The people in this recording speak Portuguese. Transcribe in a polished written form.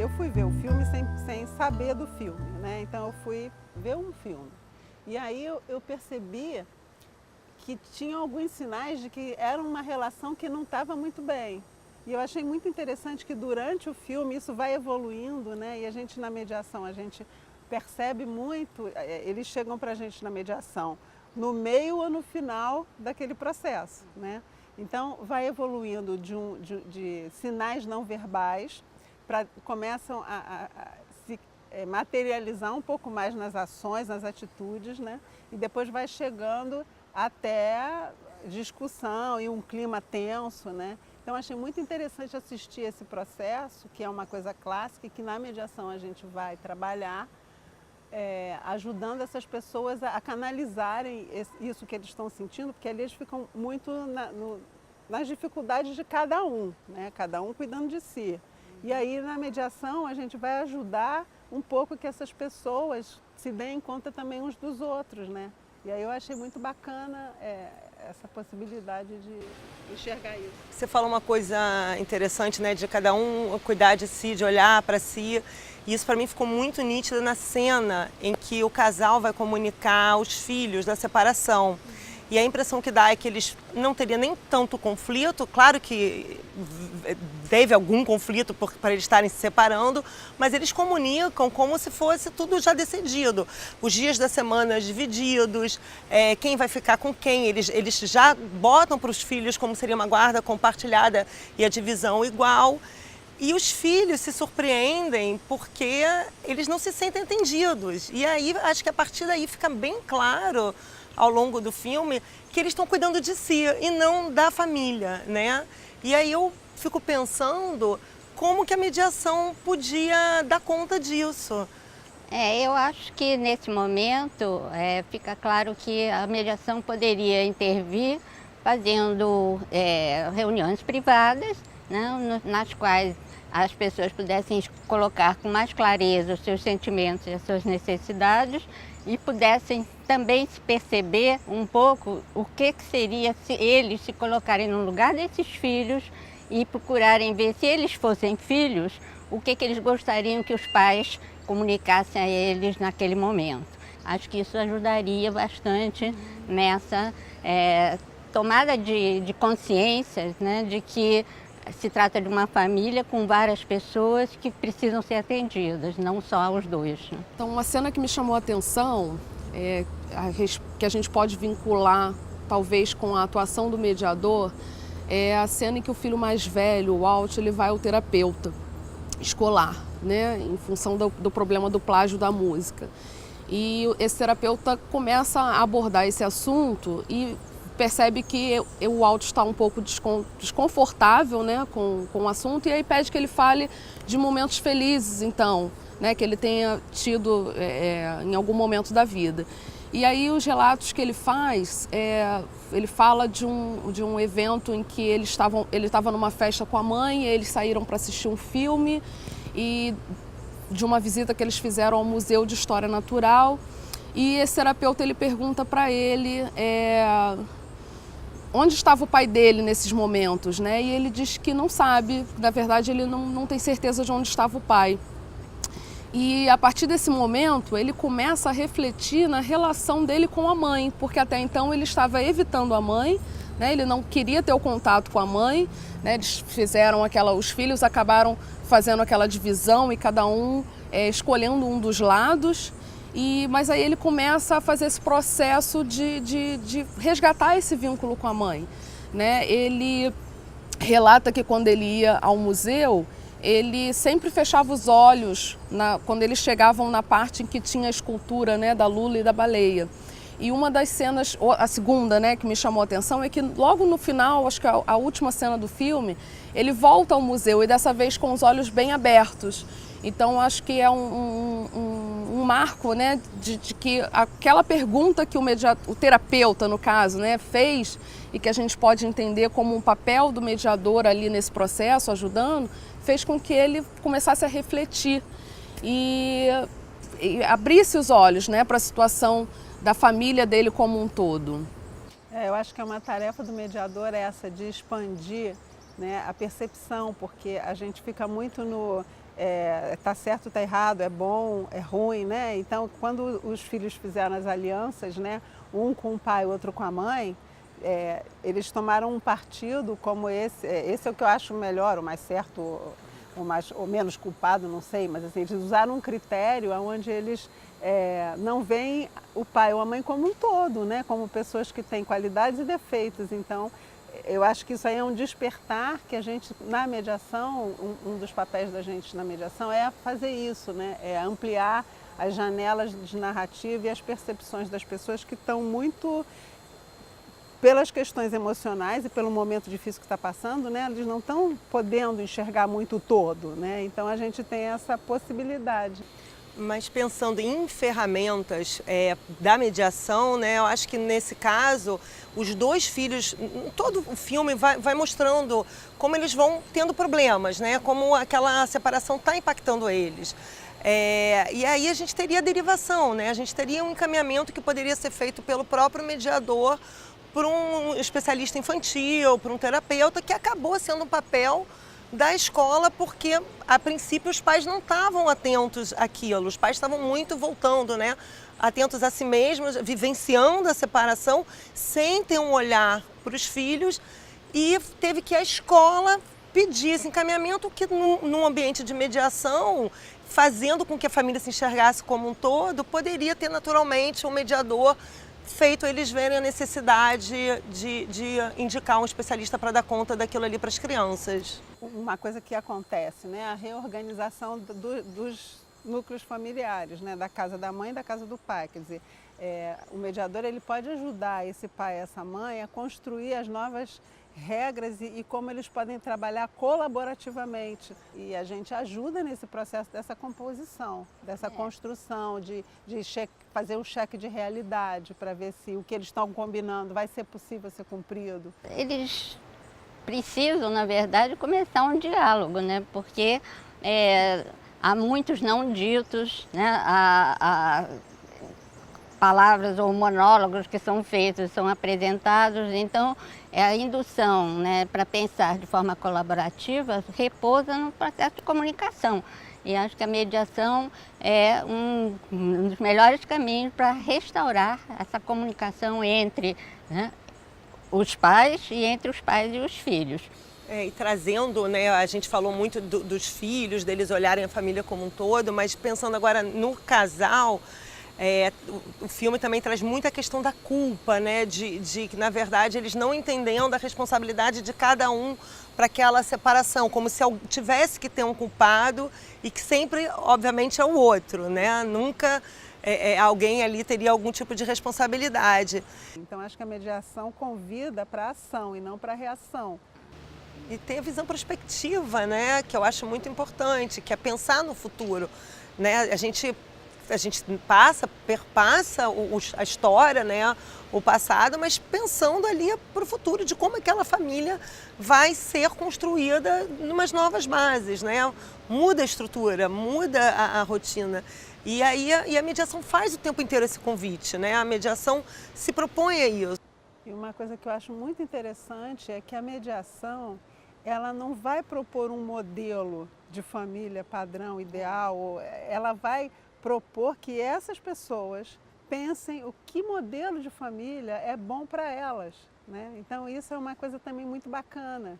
Eu fui ver o filme sem saber do filme, né? Então eu fui ver um filme. E aí eu percebi que tinha alguns sinais de que era uma relação que não estava muito bem. E eu achei muito interessante que durante o filme isso vai evoluindo, né? E a gente na mediação, a gente percebe muito, eles chegam para a gente na mediação no meio ou no final daquele processo, né? Então vai evoluindo de sinais não verbais, começam a se materializar um pouco mais nas ações, nas atitudes, né? E depois vai chegando até discussão e um clima tenso, né? Então achei muito interessante assistir esse processo, que é uma coisa clássica e que na mediação a gente vai trabalhar, ajudando essas pessoas a canalizarem isso que eles estão sentindo, porque ali eles ficam muito nas dificuldades de cada um, né? Cada um cuidando de si. E aí na mediação a gente vai ajudar um pouco que essas pessoas se deem conta também uns dos outros, né? E aí eu achei muito bacana essa possibilidade de enxergar isso. Você fala uma coisa interessante, né, de cada um cuidar de si, de olhar para si. E isso para mim ficou muito nítido na cena em que o casal vai comunicar aos filhos da separação. E a impressão que dá é que eles não teriam nem tanto conflito, claro que teve algum conflito para eles estarem se separando, mas eles comunicam como se fosse tudo já decidido. Os dias da semana divididos, quem vai ficar com quem, eles já botam para os filhos como seria uma guarda compartilhada e a divisão igual. E os filhos se surpreendem porque eles não se sentem entendidos. E aí, acho que a partir daí fica bem claro ao longo do filme que eles estão cuidando de si e não da família, né? E aí eu fico pensando como que a mediação podia dar conta disso. Eu acho que nesse momento fica claro que a mediação poderia intervir fazendo reuniões privadas, né, nas quais as pessoas pudessem colocar com mais clareza os seus sentimentos e as suas necessidades e pudessem também se perceber um pouco o que seria se eles se colocarem no lugar desses filhos e procurarem ver, se eles fossem filhos, o que eles gostariam que os pais comunicassem a eles naquele momento. Acho que isso ajudaria bastante nessa tomada de consciência, né, de que se trata de uma família com várias pessoas que precisam ser atendidas, não só os dois. Então, uma cena que me chamou a atenção, que a gente pode vincular talvez com a atuação do mediador, é a cena em que o filho mais velho, o Walt, ele vai ao terapeuta escolar, né, em função do problema do plágio da música. E esse terapeuta começa a abordar esse assunto e percebe que o Walt está um pouco desconfortável, né, com o assunto, e aí pede que ele fale de momentos felizes, então, né, que ele tenha tido em algum momento da vida. E aí os relatos que ele faz, ele fala de um evento em que ele estava numa festa com a mãe, eles saíram para assistir um filme, e de uma visita que eles fizeram ao Museu de História Natural, e esse terapeuta ele pergunta para ele onde estava o pai dele nesses momentos, né? E ele diz que não sabe, na verdade ele não tem certeza de onde estava o pai. E a partir desse momento ele começa a refletir na relação dele com a mãe, porque até então ele estava evitando a mãe, né? Ele não queria ter o contato com a mãe, né? Eles fizeram os filhos acabaram fazendo aquela divisão e cada um escolhendo um dos lados. Mas aí ele começa a fazer esse processo de resgatar esse vínculo com a mãe, né? Ele relata que quando ele ia ao museu, ele sempre fechava os olhos quando eles chegavam na parte em que tinha a escultura, né, da Lula e da baleia. E uma das cenas, a segunda, né, que me chamou a atenção é que logo no final, acho que a última cena do filme, ele volta ao museu e dessa vez com os olhos bem abertos. Então acho que é um marco, né, de que aquela pergunta que o terapeuta, no caso, né, fez e que a gente pode entender como um papel do mediador ali nesse processo, ajudando, fez com que ele começasse a refletir e abrisse os olhos, né, para a situação da família dele como um todo. Eu acho que é uma tarefa do mediador essa de expandir, né, a percepção, porque a gente fica muito tá certo, tá errado, é bom, é ruim, né? Então, quando os filhos fizeram as alianças, né, um com o pai, outro com a mãe, eles tomaram um partido como esse é o que eu acho melhor, o mais certo, o menos culpado, não sei, mas assim, eles usaram um critério onde eles não veem o pai ou a mãe como um todo, né, como pessoas que têm qualidades e defeitos. Então, eu acho que isso aí é um despertar que a gente, na mediação, um dos papéis da gente na mediação é fazer isso, né, é ampliar as janelas de narrativa e as percepções das pessoas que estão muito, pelas questões emocionais e pelo momento difícil que está passando, né, eles não estão podendo enxergar muito o todo, né, então a gente tem essa possibilidade. Mas pensando em ferramentas da mediação, né, eu acho que nesse caso, os dois filhos, todo o filme vai mostrando como eles vão tendo problemas, né, como aquela separação está impactando eles. E aí a gente teria a derivação, né, a gente teria um encaminhamento que poderia ser feito pelo próprio mediador por um especialista infantil, por um terapeuta, que acabou sendo um papel da escola, porque a princípio os pais não estavam atentos àquilo, os pais estavam muito voltando, né, atentos a si mesmos, vivenciando a separação, sem ter um olhar para os filhos, e teve que a escola pedir esse encaminhamento que num ambiente de mediação, fazendo com que a família se enxergasse como um todo, poderia ter naturalmente um mediador feito eles verem a necessidade de indicar um especialista para dar conta daquilo ali para as crianças. Uma coisa que acontece, né, a reorganização dos núcleos familiares, né, da casa da mãe e da casa do pai. Quer dizer, o mediador ele pode ajudar esse pai e essa mãe a construir as novas regras e como eles podem trabalhar colaborativamente. E a gente ajuda nesse processo dessa composição, dessa construção, de fazer um cheque de realidade para ver se o que eles estão combinando vai ser possível ser cumprido. Eles precisam, na verdade, começar um diálogo, né? Porque há muitos não ditos, né? Há palavras ou monólogos que são feitos, são apresentados, então a indução, né, para pensar de forma colaborativa repousa no processo de comunicação. E acho que a mediação é um dos melhores caminhos para restaurar essa comunicação entre, né, os pais e entre os pais e os filhos. E trazendo, né, a gente falou muito dos filhos, deles olharem a família como um todo, mas pensando agora no casal, o filme também traz muita questão da culpa, né, de que, na verdade, eles não entendendo a responsabilidade de cada um para aquela separação, como se tivesse que ter um culpado e que sempre, obviamente, é o outro, né? Nunca alguém ali teria algum tipo de responsabilidade. Então, acho que a mediação convida para a ação e não para a reação. E ter a visão prospectiva, né, que eu acho muito importante, que é pensar no futuro, né? A gente perpassa a história, né, o passado, mas pensando ali para o futuro, de como aquela família vai ser construída numas novas bases, né? Muda a estrutura, muda a rotina. E aí a mediação faz o tempo inteiro esse convite, né? A mediação se propõe a isso. E uma coisa que eu acho muito interessante é que a mediação, ela não vai propor um modelo de família padrão, ideal, ela vai propor que essas pessoas pensem o que modelo de família é bom para elas, né? Então isso é uma coisa também muito bacana.